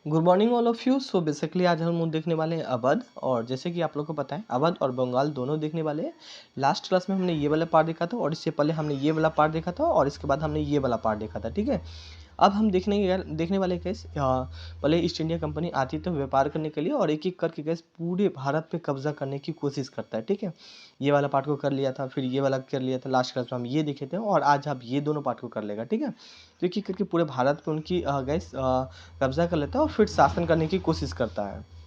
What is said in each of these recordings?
Good morning all of you. So basically आज हम देखने वाले हैं अवध। और जैसे कि आप लोगों को पता है अवध और बंगाल दोनों देखने वाले हैं। लास्ट क्लास में हमने ये वाला पार्ट देखा था और इससे पहले हमने ये वाला पार्ट देखा था और इसके बाद हमने ये वाला पार्ट देखा था। ठीक है, अब हम देखने वाले गैस पहले ईस्ट इंडिया कंपनी आती तो व्यापार करने के लिए और एक एक करके गैस पूरे भारत पे कब्जा करने की कोशिश करता है। ठीक है, ये वाला पार्ट को कर लिया था, फिर ये वाला कर लिया था, लास्ट क्लास में हम ये देखे थे और आज आप ये दोनों पार्ट को कर लेगा। ठीक है, तो एक एक करके पूरे भारत पे उनकी गैस कब्जा कर लेता है और फिर शासन करने की कोशिश करता है।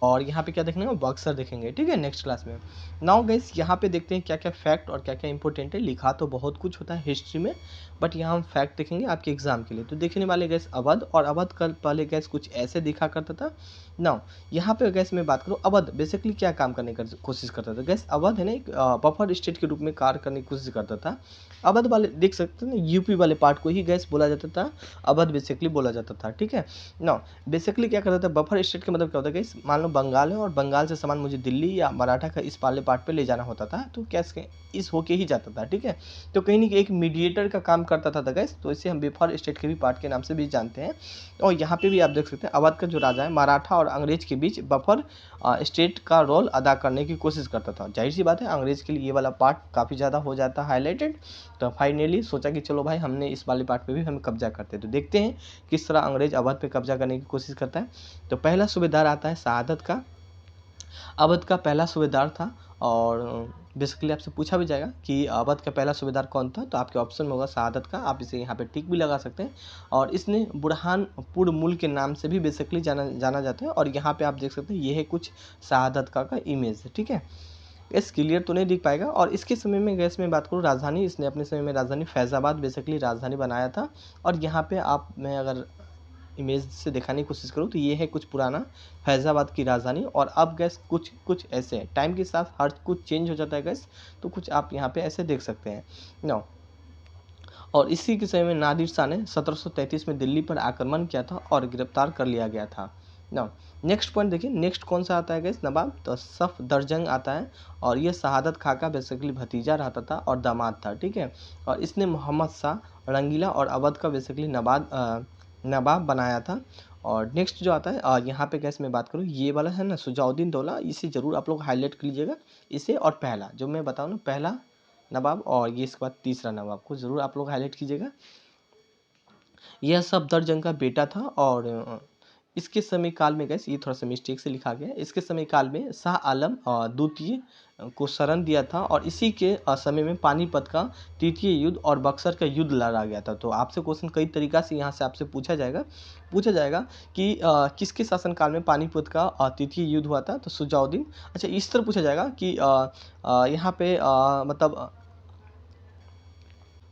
और यहाँ पे क्या देखने को बक्सर देखेंगे। ठीक है, नेक्स्ट क्लास में। नाउ गाइस यहाँ पे देखते हैं क्या क्या फैक्ट और क्या क्या इंपॉर्टेंट है। लिखा तो बहुत कुछ होता है हिस्ट्री में, बट यहाँ हम फैक्ट देखेंगे आपके एग्जाम के लिए। तो देखने वाले गैस अवध, और अवध कल पहले गैस कुछ ऐसे दिखा करता था। नाउ यहाँ पे गैस मैं बात करूँ अवध बेसिकली क्या काम करने की कोशिश करता था। गैस अवध है ना एक बफर स्टेट के रूप में कार्य करने की कोशिश करता था। अवध वाले देख सकते हैं ना, यूपी वाले पार्ट को ही गैस बोला जाता था, अवध बेसिकली बोला जाता था। ठीक है, नाउ बेसिकली क्या करता था, बफर स्टेट का मतलब क्या होता है कि मान लो बंगाल है और बंगाल से सामान मुझे दिल्ली या मराठा का इस वाले पार्ट पे ले जाना होता था, तो कैसे इस होके ही जाता था। ठीक है, तो कहीं ना कहीं एक मीडिएटर का काम करता था गैस, तो इसे हम बफर स्टेट के भी पार्ट के नाम से भी जानते हैं। और यहाँ पे भी आप देख सकते हैं अवध का जो राजा है मराठा और अंग्रेज के बीच बफर स्टेट का रोल अदा करने की कोशिश करता था। जाहिर सी बात है अंग्रेज के लिए ये वाला पार्ट काफ़ी ज़्यादा हो जाता है हाईलाइटेड। तो फाइनली सोचा कि चलो भाई हमने इस वाले पार्ट पे भी हम कब्जा करते हैं। तो देखते हैं किस तरह अंग्रेज अवध पे कब्जा करने की कोशिश करता है। तो पहला सूबेदार आता है शहादत का। अवध का पहला सूबेदार था और बेसिकली आपसे पूछा भी जाएगा कि अवध का पहला सूबेदार कौन था, तो आपके ऑप्शन में होगा शहादत का। आप इसे यहाँ पे टिक भी लगा सकते हैं। और इसने बुरहानपुर मुल्क के नाम से भी बेसिकली जाना जाता है। और यहाँ पे आप देख सकते हैं ये है कुछ शहादत का इमेज है। ठीक है, गैस क्लियर तो नहीं दिख पाएगा। और इसके समय में गैस में बात करूँ राजधानी, इसने अपने समय में राजधानी फैज़ाबाद बेसिकली राजधानी बनाया था। और यहाँ पे आप मैं अगर इमेज से दिखाने की कोशिश करूँ तो ये है कुछ पुराना फैज़ाबाद की राजधानी। और अब गैस कुछ कुछ ऐसे टाइम के साथ हर कुछ चेंज हो जाता है गैस, तो कुछ आप यहाँ पे ऐसे देख सकते हैं नो। और इसी के समय में नादिर शाह ने 1733 में दिल्ली पर आक्रमण किया था और गिरफ्तार कर लिया गया था। नाउ नेक्स्ट पॉइंट देखिए, नेक्स्ट कौन सा आता है गैस नवाब, तो सफदरजंग आता है। और ये शहादत खां का बेसिकली भतीजा रहता था और दामाद था। ठीक है, और इसने मोहम्मद शाह रंगीला और अवध का बेसिकली नवाब बनाया था। और नेक्स्ट जो आता है यहाँ पे गैस मैं बात करूँ ये वाला है ना सुजाउद्दीन दौला, इसे ज़रूर आप लोग हाईलाइट कर लीजिएगा। इसे और पहला जो मैं बताऊँ ना पहला नवाब और ये इसके बाद तीसरा नवाब को ज़रूर आप लोग हाईलाइट कीजिएगा। यह सफदरजंग का बेटा था। और इसके समय काल में गैस ये थोड़ा सा मिस्टेक से लिखा गया, इसके समय काल में शाह आलम द्वितीय को शरण दिया था। और इसी के समय में पानीपत का तृतीय युद्ध और बक्सर का युद्ध लड़ा गया था। तो आपसे क्वेश्चन कई तरीका से यहाँ से आपसे पूछा जाएगा कि किसके शासनकाल में पानीपत का तृतीय युद्ध हुआ था, तो सुजाउद्दीन। अच्छा इस तरह पूछा जाएगा कि यहाँ पे मतलब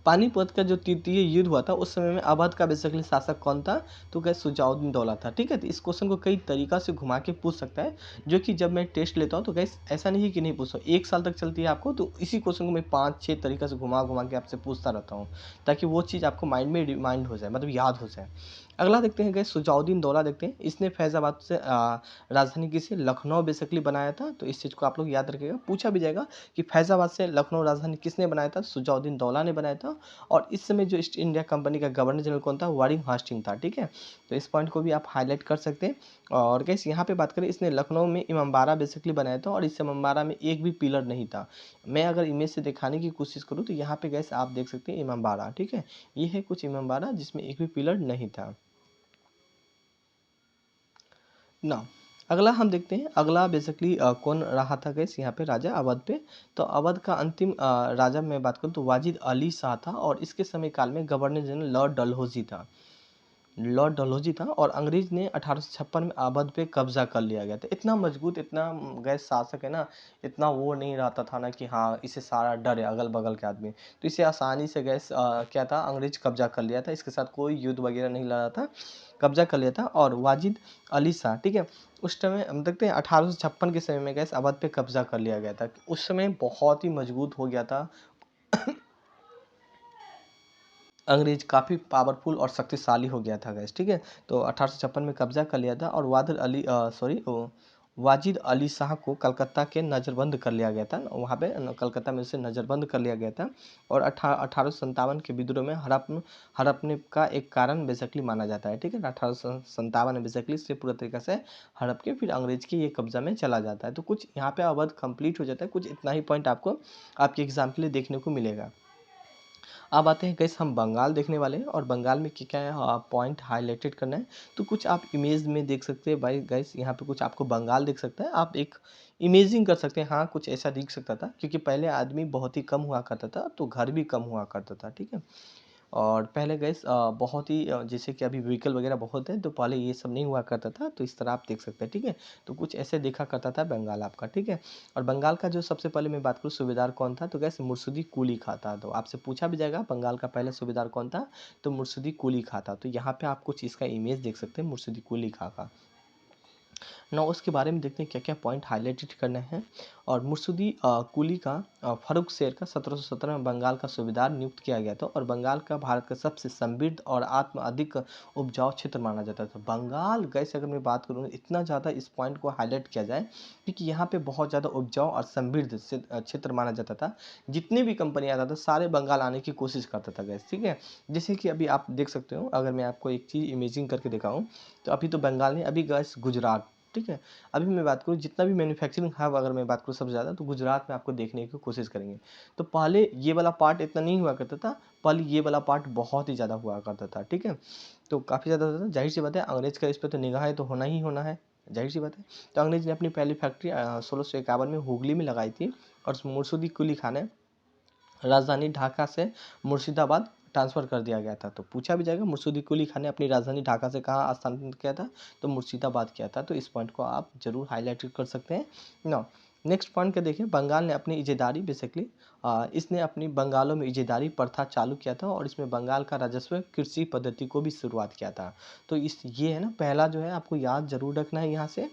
पानीपत का जो तृतीय युद्ध हुआ था उस समय में अवध का बेसिकली शासक कौन था, तो गैस सुजाउद्दीन दौला था। ठीक है, तो इस क्वेश्चन को कई तरीका से घुमा के पूछ सकता है, जो कि जब मैं टेस्ट लेता हूँ तो गैस ऐसा नहीं है कि नहीं पूछता, 1 साल तक चलती है आपको। तो इसी क्वेश्चन को मैं 5-6 तरीका से घुमा घुमा के आपसे पूछता रहता हूँ, ताकि वो चीज़ आपको माइंड में रिमाइंड हो जाए, मतलब याद हो जाए। अगला देखते हैं गैस सुजाउद्दीन दौला देखते हैं, इसने फैज़ाबाद से राजधानी किसे लखनऊ बेसिकली बनाया था। तो इस चीज़ को आप लोग याद रखिएगा, पूछा भी जाएगा कि फैज़ाबाद से लखनऊ राजधानी किसने बनाया था, सुजाउद्दीन दौला ने बनाया था। और इस समय जो ईस्ट इंडिया कंपनी का गवर्नर जनरल कौन था, वारिंग हास्टिंग था। ठीक है, तो इस पॉइंट को भी आप हाईलाइट कर सकते हैं। और गैस यहाँ पे बात करें इसने लखनऊ में इमामबाड़ा बेसिकली बनाया था और इस इमामबाड़ा में एक भी पिलर नहीं था। मैं अगर इमेज से दिखाने की कोशिश करूँ तो यहाँ पे गैस आप देख सकते हैं इमामबाड़ा। ठीक है, ये है कुछ इमामबाड़ा जिसमें एक भी पिलर नहीं था ना। अगला हम देखते हैं, अगला बेसिकली कौन रहा था गैस यहाँ पे राजा अवध पे। तो अवध का अंतिम राजा मैं बात करूँ तो वाजिद अली शाह था। और इसके समय काल में गवर्नर जनरल लॉर्ड डलहौजी था। और अंग्रेज ने 1856 में अवध पे कब्जा कर लिया गया था। इतना मजबूत, इतना गैस शासक है ना, इतना वो नहीं रहता था ना कि हाँ इसे सारा डर है अगल बगल के आदमी, तो इसे आसानी से गैस क्या था अंग्रेज कब्जा कर लिया था, इसके साथ कोई युद्ध वगैरह नहीं लड़ा था, कब्जा कर लिया था। और वाजिद अली शाह, ठीक है, उस समय हम देखते हैं 1856 के समय में गैस अवध पे कब्जा कर लिया गया था। उस समय बहुत ही मजबूत हो गया था अंग्रेज, काफ़ी पावरफुल और शक्तिशाली हो गया था गैस। ठीक है, तो 1856 में कब्जा कर लिया था। और वाजिद अली शाह को कलकत्ता के नज़रबंद कर लिया गया था, वहाँ पे कलकत्ता में उसे नज़रबंद कर लिया गया था। और 1857 के विद्रोह में हड़पने का एक कारण बेसिकली माना जाता है, ठीक है। 1857 में बेसिकली इससे पूरा तरीके से हड़प के फिर अंग्रेज के ये कब्जा में चला जाता है। तो कुछ यहाँ पे अवध कंप्लीट हो जाता है, कुछ इतना ही पॉइंट आपको आपके एग्जाम के लिए देखने को मिलेगा। अब आते हैं गैस हम बंगाल देखने वाले हैं, और बंगाल में क्या क्या पॉइंट हाईलाइटेड करना है। तो कुछ आप इमेज में देख सकते हैं भाई गैस, यहाँ पे कुछ आपको बंगाल दिख सकता है, आप एक इमेजिंग कर सकते हैं। हाँ, कुछ ऐसा दिख सकता था, क्योंकि पहले आदमी बहुत ही कम हुआ करता था, तो घर भी कम हुआ करता था, ठीक है। और पहले गैस बहुत ही जैसे कि अभी व्हीकल वगैरह बहुत है, तो पहले ये सब नहीं हुआ करता था, तो इस तरह आप देख सकते हैं, ठीक है। तो कुछ ऐसे देखा करता था बंगाल आपका, ठीक है। और बंगाल का जो सबसे पहले मैं बात करूँ सूबेदार कौन था, तो गैस मुर्शदी कुली खा था। तो आपसे पूछा भी जाएगा बंगाल का पहला सूबेदार कौन था, तो मुर्शदी कुली खा था। तो यहाँ पे आप कुछ इसका इमेज देख सकते हैं मुर्शदी कुली खा का। ना उसके बारे में देखते हैं क्या क्या पॉइंट हाईलाइटेड करने हैं। और मुर्शदी कुली का फर्रुख शेर का 1717 में बंगाल का सूबेदार नियुक्त किया गया था, और बंगाल का भारत का सबसे समृद्ध और आत्म अधिक उपजाऊ क्षेत्र माना जाता था। बंगाल गैस अगर मैं बात करूँ, इतना ज़्यादा इस पॉइंट को हाईलाइट किया जाए क्योंकि यहाँ पे बहुत ज़्यादा उपजाऊ और समृद्ध क्षेत्र माना जाता था। जितनी भी कंपनी आता था सारे बंगाल आने की कोशिश करता था गैस, ठीक है। जैसे कि अभी आप देख सकते हो, अगर मैं आपको एक चीज़ इमेजिंग करके दिखाऊँ, तो अभी तो बंगाल नहीं, अभी गैस गुजरात, ठीक है। अभी मैं बात करूँ जितना भी मैन्युफैक्चरिंग हब अगर मैं बात करूँ सबसे ज़्यादा, तो गुजरात में आपको देखने की कोशिश करेंगे। तो पहले ये वाला पार्ट इतना नहीं हुआ करता था, पहले ये वाला पार्ट बहुत ही ज़्यादा हुआ करता था, ठीक है। तो काफ़ी ज़्यादा होता था, जाहिर सी बात है अंग्रेज का इस पर तो निगाहें तो होना ही होना है, जाहिर सी बात है। तो अंग्रेज ने अपनी पहली फैक्ट्री 1651 में हुगली में लगाई थी, और मुर्शदी कुली खान ने राजधानी ढाका से मुर्शिदाबाद ट्रांसफ़र कर दिया गया था। तो पूछा भी जाएगा मुर्शदी कुली खान ने अपनी राजधानी ढाका से कहाँ स्थानांतरित किया था, तो मुर्शिदाबाद किया था। तो इस पॉइंट को आप जरूर हाईलाइट कर सकते हैं। नाउ नेक्स्ट पॉइंट क्या देखिए, बंगाल ने अपनी इजेदारी बेसिकली इसने अपनी बंगालों में इजेदारी प्रथा चालू किया था, और इसमें बंगाल का राजस्व कृषि पद्धति को भी शुरुआत किया था। तो इस ये है ना, पहला जो है आपको याद जरूर रखना है, यहाँ से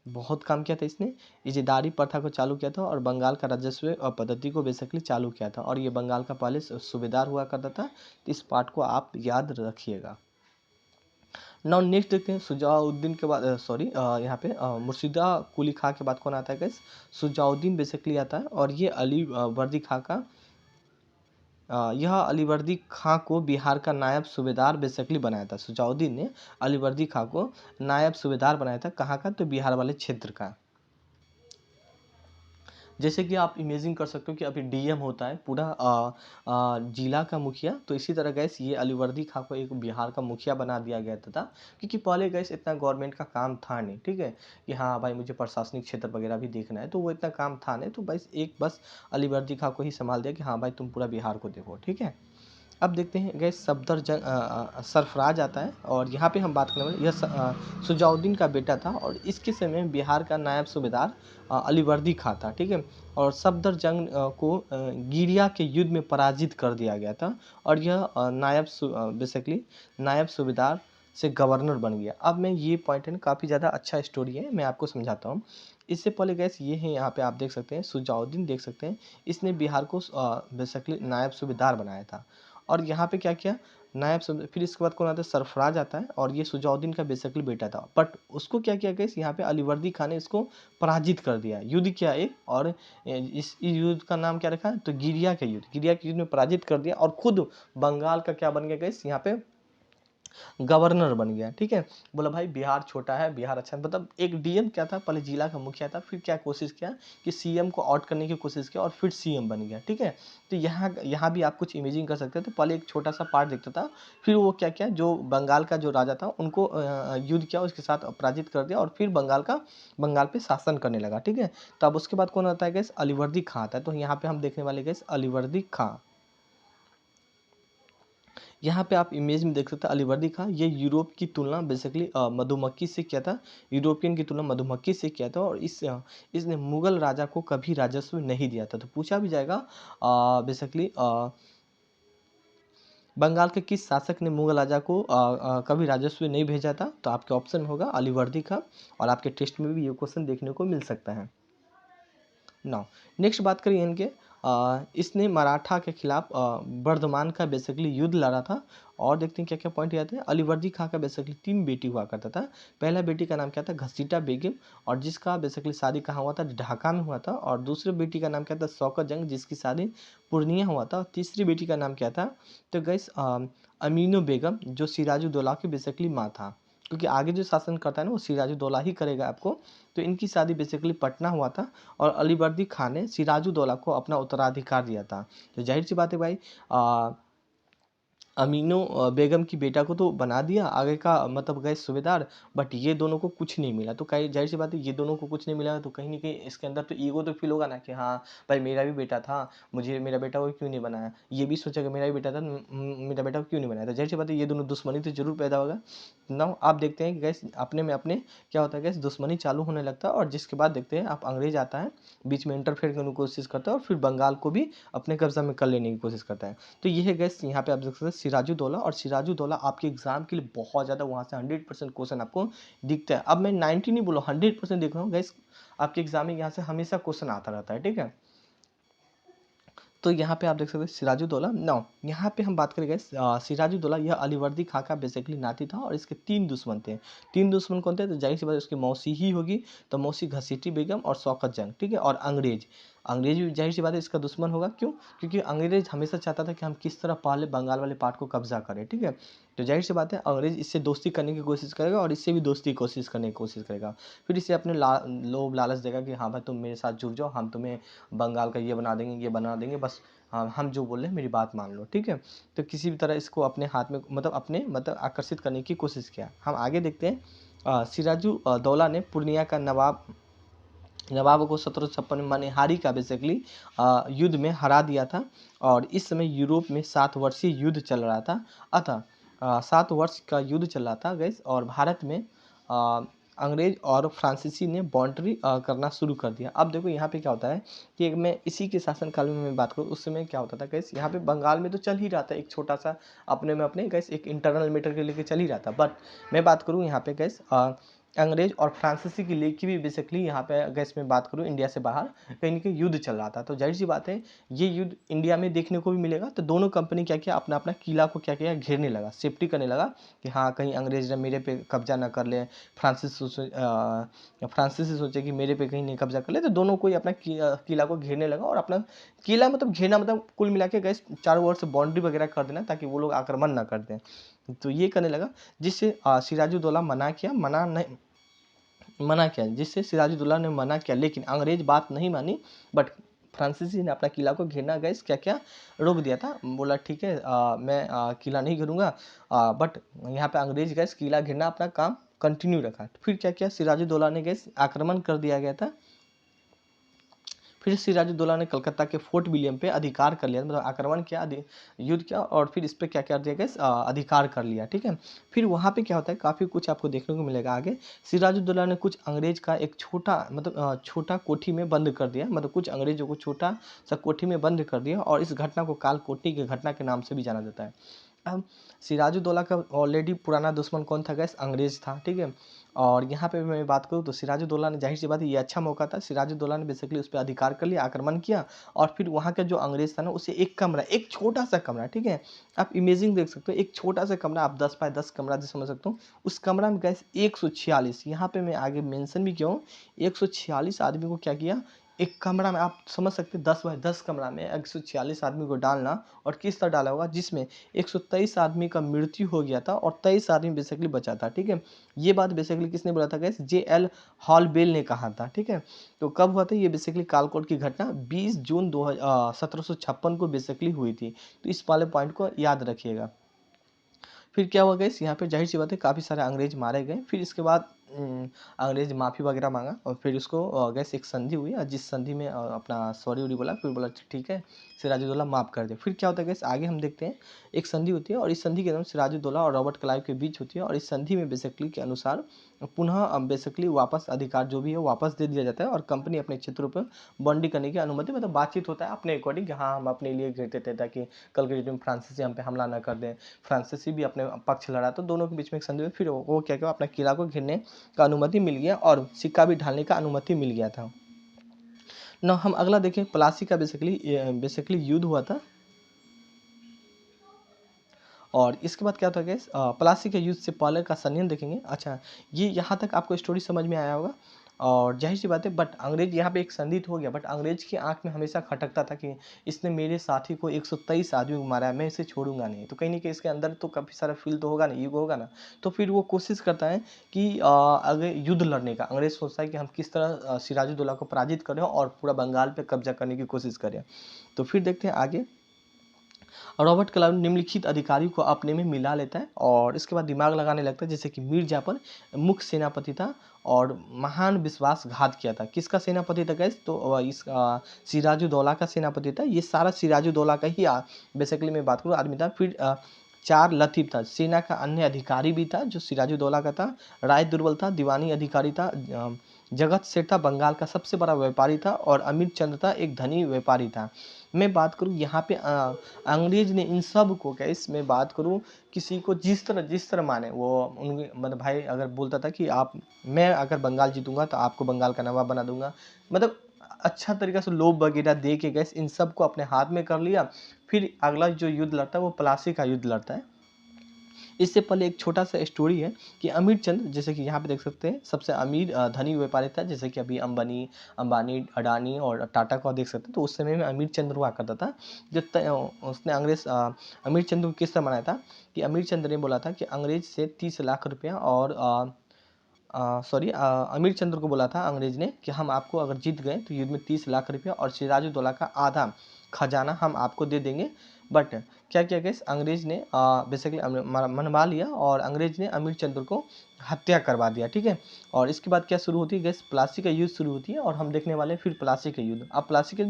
बहुत काम किया था इसने, इज़ेदारी प्रथा को चालू किया था, और बंगाल का राजस्व और पद्धति को बेसिकली चालू किया था, और ये बंगाल का पहले सूबेदार हुआ करता था। तो इस पार्ट को आप याद रखिएगा। नाउ नेक्स्ट देखते हैं सुजाउद्दीन के बाद, सॉरी यहाँ पे मुर्शिदा कुली खां के बाद कौन आता है गैस, सुजाउद्दीन बेसिकली आता है। और ये अली वर्दी खां का यह अलीवर्दी खां को बिहार का नायब सूबेदार बेसिकली बनाया था। सुजाउद्दीन ने अलीवर्दी खां को नायब सूबेदार बनाया था, कहाँ का, तो बिहार वाले क्षेत्र का। जैसे कि आप इमेजिन कर सकते हो कि अभी डीएम होता है पूरा जिला का मुखिया, तो इसी तरह गैस ये अलीवर्दी खां को एक बिहार का मुखिया बना दिया गया था, क्योंकि पहले गैस इतना गवर्नमेंट का काम था नहीं, ठीक है, कि हाँ भाई मुझे प्रशासनिक क्षेत्र वगैरह भी देखना है, तो वो इतना काम था नहीं, तो बस अलीवर्दी खां को ही संभाल दिया कि हाँ भाई तुम पूरा बिहार को देखो, ठीक है। अब देखते हैं गैस सरफराज आता है, और यहाँ पे हम बात करने वाले, यह सुजाउद्दीन का बेटा था, और इसके समय में बिहार का नायब सूबेदार अलीवर्दी खां था, ठीक है। और सफदरजंग को गिरिया के युद्ध में पराजित कर दिया गया था, और यह बेसिकली नायब सूबेदार से गवर्नर बन गया। अब मैं ये पॉइंट है ना, काफ़ी ज़्यादा अच्छा स्टोरी है, मैं आपको समझाता हूँ। इससे पहले गैस ये है, यहाँ पे आप देख सकते हैं सुजाउद्दीन देख सकते हैं, इसने बिहार को बेसिकली नायब सूबेदार बनाया था। और यहाँ पे क्या किया, नायब सूबे, फिर इसके बाद कौन आता है, सरफराज आता है, और ये सुजाउद्दीन का बेसिकली बेटा था, बट उसको क्या किया गया, यहाँ पे अलीवर्दी खान ने इसको पराजित कर दिया, युद्ध किया एक, और इस युद्ध का नाम क्या रखा, तो गिरिया के युद्ध, गिरिया के युद्ध में पराजित कर दिया, और खुद बंगाल का क्या बन गया यहाँ पे, गवर्नर बन गया, ठीक है। बोला भाई बिहार छोटा है, बिहार अच्छा है, मतलब एक डीएम क्या था, पहले जिला का मुखिया था, फिर क्या कोशिश किया कि सीएम को आउट करने की कोशिश किया, और फिर सीएम बन गया, ठीक है। तो यहाँ भी आप कुछ इमेजिंग कर सकते हैं। तो पहले एक छोटा सा पार्ट दिखता था, फिर वो क्या किया, जो बंगाल का जो राजा था उनको युद्ध किया, उसके साथ पराजित कर दिया, और फिर बंगाल पे शासन करने लगा, ठीक है। तो अब उसके बाद कौन आता है गैस, अलीवर्दी खां आता है। तो यहाँ पे हम देखने वाले गैस अलीवर्दी खां, यहाँ पे आप इमेज में देख सकते हैं अलीवर्दी खां, ये यूरोप की तुलना बेसिकली मधुमक्खी से किया था, यूरोपियन की तुलना मधुमक्खी से किया था, और इसने मुगल राजा को कभी राजस्व नहीं दिया था। तो पूछा भी जाएगा बेसिकली बंगाल के किस शासक ने मुगल राजा को कभी राजस्व नहीं भेजा था, तो आपके ऑप्शन होगा अलीवर्दी खां, और आपके टेस्ट में भी ये क्वेश्चन देखने को मिल सकता है। नाउ नेक्स्ट बात करें इनके इसने मराठा के खिलाफ बर्धमान का बेसिकली युद्ध लड़ा था। और देखते हैं क्या क्या पॉइंट आते हैं। अलीवर्दी खां का बेसिकली 3 बेटी हुआ करता था। पहला बेटी का नाम क्या था, घसीटा बेगम, और जिसका बेसिकली शादी कहाँ हुआ था, ढाका में हुआ था। और दूसरे बेटी का नाम क्या था, शौकत जंग, जिसकी शादी पूर्णिया हुआ था। और तीसरी बेटी का नाम क्या था, तो गैस अमीनो बेगम, जो सिराजुद्दौला की बेसिकली माँ था, क्योंकि आगे जो शासन करता है ना वो सिराजुद्दौला ही करेगा आपको। तो इनकी शादी बेसिकली पटना हुआ था और अलीवर्दी खान ने सिराजुद्दौला को अपना उत्तराधिकार दिया था। तो जाहिर सी बात है भाई, अमीनो बेगम की बेटा को तो बना दिया आगे का मतलब गए सूबेदार, बट ये दोनों को कुछ नहीं मिला। तो कहीं जाहिर सी बात है ये दोनों को कुछ नहीं मिला, तो कहीं ना कहीं इसके अंदर तो ईगो तो फील होगा ना कि हाँ भाई मेरा भी बेटा था, मुझे मेरा बेटा को क्यों नहीं बनाया। ये भी सोचेगा मेरा भी बेटा था, मेरा बेटा को क्यों नहीं बनाया। तो जाहिर सी बात है ये दोनों दुश्मनी तो जरूर पैदा होगा ना। आप देखते हैं कि गैस अपने में अपने क्या होता है, गैस दुश्मनी चालू होने लगता है। और जिसके बाद देखते हैं आप अंग्रेज आता है, बीच में इंटरफेयर करने की कोशिश करता है और फिर बंगाल को भी अपने कब्जा में कर लेने की कोशिश करता है। तो ये है गैस, यहाँ पे आप देख सकते हैं सिराजुद्दौला। और सिराजुद्दौला आपके एग्जाम के लिए बहुत ज़्यादा वहाँ से 100% क्वेश्चन आपको दिखता है। अब मैं 90 नहीं बोला, 100% देख रहा हूँ गैस, आपके एग्जाम में यहाँ से हमेशा क्वेश्चन आता रहता है, ठीक है। तो यहाँ पे आप देख सकते हैं सिराजुद्दौला। नाउ यहाँ पे हम बात करेंगे सिराजुद्दौला, यह अलीवर्दी खां का बेसिकली नाती था और इसके 3 दुश्मन थे। 3 दुश्मन कौन थे, तो जाहिर सी बात उसकी मौसी ही होगी। तो मौसी घसीटी बेगम और शौकत जंग, ठीक है। और अंग्रेज, अंग्रेज भी जाहिर सी बात है इसका दुश्मन होगा। क्यों, क्योंकि अंग्रेज हमेशा चाहता था कि हम किस तरह पहले बंगाल वाले पार्ट को कब्जा करें, ठीक है। तो जाहिर सी बात है अंग्रेज इससे दोस्ती करने की कोशिश करेगा और इससे भी दोस्ती की कोशिश करेगा। फिर इसे अपने लोभ लालच देगा कि हाँ भाई तुम मेरे साथ जुड़ जाओ, हम तुम्हें बंगाल का ये बना देंगे, ये बना देंगे, बस हाँ हम जो बोल रहे हैं मेरी बात मान लो, ठीक है। तो किसी भी तरह इसको अपने हाथ में मतलब अपने मतलब आकर्षित करने की कोशिश किया। हम आगे देखते हैं। सिराजुद्दौला ने पूर्णिया का नवाब को 1756 में मनिहारी का बेसिकली युद्ध में हरा दिया था। और इस समय यूरोप में 7 वर्षीय युद्ध चल रहा था। अतः 7 वर्ष का युद्ध चल रहा था गैस। और भारत में अंग्रेज और फ्रांसीसी ने बाउंड्री करना शुरू कर दिया। अब देखो यहाँ पे क्या होता है कि मैं इसी के शासनकाल में मैं बात करूँ, उस समय क्या होता था गैस, यहाँ पे बंगाल में तो चल ही रहा था एक छोटा सा अपने में अपने गैस एक इंटरनल मैटर के लेके चल ही रहा था। बट मैं बात करूँ यहाँ पे गैस अंग्रेज और फ्रांसीसी की लीग की भी बेसिकली यहाँ पे गैस में बात करूँ इंडिया से बाहर कहीं ना कहीं युद्ध चल रहा था। तो जाहिर सी बात है ये युद्ध इंडिया में देखने को भी मिलेगा। तो दोनों कंपनी क्या किया, अपना अपना किला को क्या किया, घेरने लगा, सेफ्टी करने लगा कि हाँ कहीं अंग्रेज ने मेरे पे कब्जा ना कर ले, फ्रांसीसी सोचे कि मेरे पे कहीं नहीं कब्जा कर ले। तो दोनों कोई अपना किला को घेरने लगा। और अपना किला मतलब घेरना मतलब कुल मिला के गैस चारों ओर से बाउंड्री वगैरह कर देना ताकि वो लोग आक्रमण ना कर दें। तो ये करने लगा जिससे सिराजुद्दौला मना किया, जिससे सिराजुद्दौला ने मना किया, लेकिन अंग्रेज बात नहीं मानी। बट फ्रांसीसी ने अपना किला को घेरना गैस क्या क्या रोक दिया था। बोला ठीक है मैं किला नहीं घेरूंगा। बट यहाँ पे अंग्रेज गैस किला घेरना अपना काम कंटिन्यू रखा। फिर क्या किया, सिराजुद्दौला ने गैस आक्रमण कर दिया गया था। फिर सिराजुद्दौला ने कलकत्ता के फोर्ट विलियम पे अधिकार कर लिया, मतलब आक्रमण किया, युद्ध किया और फिर इस पर क्या कर दिया गया, अधिकार कर लिया, ठीक है। फिर वहाँ पे क्या होता है, काफ़ी कुछ आपको देखने को मिलेगा आगे। सिराजुद्दौला ने कुछ अंग्रेज का एक छोटा मतलब छोटा कोठी में बंद कर दिया, मतलब कुछ अंग्रेजों को छोटा सा कोठी में बंद कर दिया। और इस घटना को काल कोठी की घटना के नाम से भी जाना जाता है। अब सिराजुद्दौला का ऑलरेडी पुराना दुश्मन कौन था गैस, अंग्रेज था, ठीक है। और यहाँ पे मैं बात करूँ तो सिराजुद्दौला ने, जाहिर सी बात है ये अच्छा मौका था, सिराजुद्दौला ने बेसिकली उस पर अधिकार कर लिया, आक्रमण किया। और फिर वहाँ का जो अंग्रेज था ना उसे एक कमरा, एक छोटा सा कमरा, ठीक है, आप इमेजिंग देख सकते हो, एक छोटा सा कमरा, आप 10 बाय 10 कमरा जो समझ सकते हो, उस कमरा में गैस 146, यहाँ पे मैं आगे मेंशन भी किया हूँ, 146 आदमी को क्या किया, एक कमरा में, आप समझ सकते हैं 10 बाय 10 कमरा में 146 आदमी को डालना। और किस तरह डाला होगा, जिसमें 123 आदमी का मृत्यु हो गया था और 23 आदमी बेसिकली बचा था, ठीक है। ये बात बेसिकली किसने बोला था गैस, JL हॉलबेल ने कहा था, ठीक है। तो कब हुआ था ये बेसिकली, कालकोट की घटना 20 जून 1756 को बेसिकली हुई थी। तो इस वाले पॉइंट को याद रखिएगा। फिर क्या हुआ गैस, यहाँ पे जाहिर सी बात है काफ़ी सारे अंग्रेज मारे गए। फिर इसके बाद अंग्रेज माफ़ी वगैरह मांगा और फिर उसको गैस एक संधि हुई और जिस संधि में अपना सॉरी उरी बोला, फिर बोला ठीक है सिराजुद्दौला माफ़ कर दे। फिर क्या होता है गैस, आगे हम देखते हैं एक संधि होती है और इस संधि के नाम सिराजुद्दौला और रॉबर्ट क्लाइव के बीच होती है। और इस संधि में बेसिकली के अनुसार पुनः बेसिकली वापस अधिकार जो भी है वापस दे दिया जाता है और कंपनी अपने क्षेत्रों पर बॉन्डी करने की अनुमति, मतलब बातचीत होता है अपने अकॉर्डिंग कि हाँ हम अपने लिए घेरते थे ताकि कल के डेट में फ्रांसीसी हम पे हमला ना कर दें। फ्रांसीसी भी अपने पक्ष लड़ा, तो दोनों के बीच में एक संधि हुई। फिर वो क्या किया, अपना किला को घेरने का अनुमति मिल गया और सिक्का भी ढालने का अनुमति मिल गया था। ना हम अगला देखें, प्लासी का बेसिकली युद्ध हुआ था। और इसके बाद क्या होता है गाइस, प्लासी के युद्ध से पहले का संयम देखेंगे। अच्छा, ये यहाँ तक आपको स्टोरी समझ में आया होगा। और जाहिर सी बात है, बट अंग्रेज यहाँ पे एक संधि तो हो गया, बट अंग्रेज की आंख में हमेशा खटकता था कि इसने मेरे साथी को 123 आदमी को मारा है, मैं इसे छोड़ूंगा नहीं। तो कहीं ना कहीं इसके अंदर तो काफ़ी सारा फील तो होगा ना, ईगो होगा ना। तो फिर वो कोशिश करता है कि अगर युद्ध लड़ने का, अंग्रेज सोचता है कि हम किस तरह सिराजुद्दौला को पराजित करें और पूरा बंगाल पे कब्जा करने की कोशिश करें। तो फिर देखते हैं आगे। रॉबर्ट क्लाइव निम्नलिखित अधिकारी को अपने में मिला लेता है और इसके बाद दिमाग लगाने लगता है, जैसे कि मीर जाफर मुख्य सेनापति था और महान विश्वासघात किया था। किसका सेनापति था गैस, तो इस सिराजुद्दौला का सेनापति था। ये सारा सिराजुद्दौला का ही बेसिकली मैं बात करूँ आदमी था। फिर चार लतीफ़ था, सेना का अन्य अधिकारी भी था जो सिराजुद्दौला का था। राय दुर्बल था, दीवानी अधिकारी था। जगत सेठ था, बंगाल का सबसे बड़ा व्यापारी था। और अमीर चंद्र था, एक धनी व्यापारी था। मैं बात करूँ यहाँ पे अंग्रेज ने इन सब को, क्या इसमें बात करूँ, किसी को जिस तरह माने वो उनके, मतलब भाई अगर बोलता था कि आप, मैं अगर बंगाल जीतूंगा तो आपको बंगाल का नवाब बना दूंगा, मतलब अच्छा तरीका से लोभ वगैरह दे के गैस इन सब को अपने हाथ में कर लिया। फिर अगला जो युद्ध लड़ता है वो प्लासी का युद्ध लड़ता है। इससे पहले एक छोटा सा स्टोरी है कि अमीर चंद, जैसे कि यहाँ पे देख सकते हैं, सबसे अमीर धनी व्यापारी था। जैसे कि अभी अंबानी अडानी और टाटा को देख सकते हैं। तो उस समय में अमीर चंद्र हुआ करता था। उसने अंग्रेज अमीर चंद्र को किस तरह बनाया था कि अमीर चंद्र ने बोला था कि अंग्रेज से 30 लाख रुपया और अमीर चंद्र को बोला था अंग्रेज ने कि हम आपको अगर जीत गए तो युद्ध में 30 लाख रुपया और सिराजुद्दौला का आधा खजाना हम आपको दे देंगे। बट क्या किया गया, अंग्रेज ने बेसिकली मनवा लिया और अंग्रेज ने अमीर चंद्र को हत्या करवा दिया। ठीक है। और इसके बाद क्या शुरू होती है गैस, प्लासी का युद्ध शुरू होती है और हम देखने वाले हैं फिर प्लासी का युद्ध। अब प्लासी के,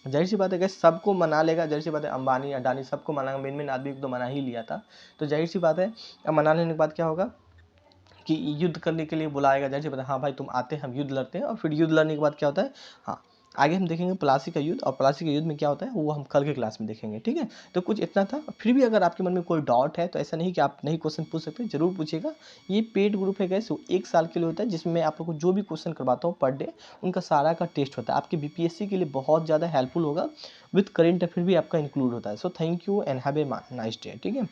जाहिर सी बात है गैस, सबको मना लेगा। जाहिर सी बात है, अंबानी अडानी सबको मनाएगा, मेन आदमी को तो मना ही लिया था। तो जाहिर सी बात है, अब मना लेने के बाद क्या होगा कि युद्ध करने के लिए बुलाएगा। जैसे बता, हाँ भाई तुम आते हैं, हम युद्ध लड़ते हैं। और फिर युद्ध लड़ने के बाद क्या होता है, हाँ आगे हम देखेंगे प्लासी का युद्ध। और प्लासी के युद्ध में क्या होता है वो हम कल के क्लास में देखेंगे। ठीक है। तो कुछ इतना था। फिर भी अगर आपके मन में कोई डाउट है तो ऐसा नहीं कि आप नहीं क्वेश्चन पूछ सकते, जरूर पूछेगा। ये पेड ग्रुप है गैस, वो 1 साल के लिए होता है, जिसमें मैं आप लोग को जो भी क्वेश्चन करवाता हूँ पर डे, उनका सारा का टेस्ट होता है। आपके बीपीएससी के लिए बहुत ज़्यादा हेल्पफुल होगा। विथ करेंट अफेयर भी आपका इंक्लूड होता है। So thank you and have a nice day. ठीक है।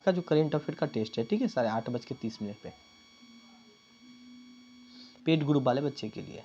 का जो करेंट अफेयर का टेस्ट है, ठीक है, 8:30 पे, पेड ग्रुप वाले बच्चे के लिए।